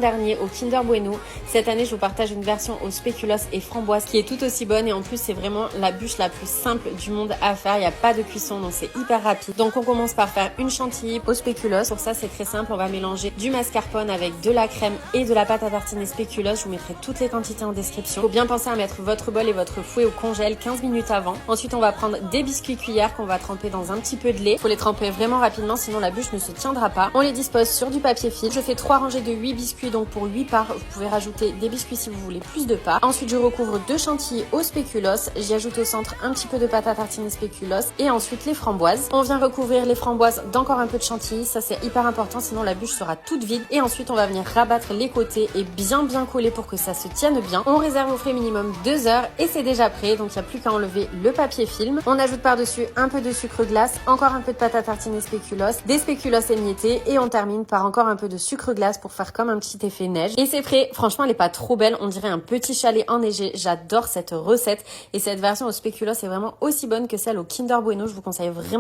Dernier au Kinder Bueno. Cette année, je vous partage une version au spéculoos et framboise qui est tout aussi bonne et en plus, c'est vraiment la bûche la plus simple du monde à faire. Il n'y a pas de cuisson, donc c'est hyper rapide. Donc, on commence par faire une chantilly au spéculoos. Pour ça, c'est très simple. On va mélanger du mascarpone avec de la crème et de la pâte à tartiner spéculoos. Je vous mettrai toutes les quantités en description. Il faut bien penser à mettre votre bol et votre fouet au congèle 15 minutes avant. Ensuite, on va prendre des biscuits cuillères qu'on va tremper dans un petit peu de lait. Il faut les tremper vraiment rapidement, sinon la bûche ne se tiendra pas. On les dispose sur du papier film. Je fais 3 rangées de 8 biscuits, donc pour 8 parts, vous pouvez rajouter des biscuits si vous voulez plus de parts. Ensuite, je recouvre 2 chantilly au spéculoos. J'y ajoute au centre un petit peu de pâte à tartiner spéculoos et ensuite les framboises. On vient recouvrir les framboises d'encore un peu de chantilly. Ça, c'est hyper important, sinon la bûche sera toute vide. Et ensuite, on va venir rabattre les côtés et bien coller pour que ça se tienne bien. On réserve au frais minimum 2 heures et c'est déjà prêt. Donc, il n'y a plus qu'à enlever le papier film. On ajoute par-dessus un peu de sucre glace, encore un peu de pâte à tartiner spéculoos, des spéculoos émiettés et on termine par encore un peu de sucre glace pour faire comme un petit effet neige. Et c'est prêt. Franchement, elle est pas trop belle. On dirait un petit chalet enneigé. J'adore cette recette et cette version au spéculoos est vraiment aussi bonne que celle au Kinder Bueno. Je vous conseille vraiment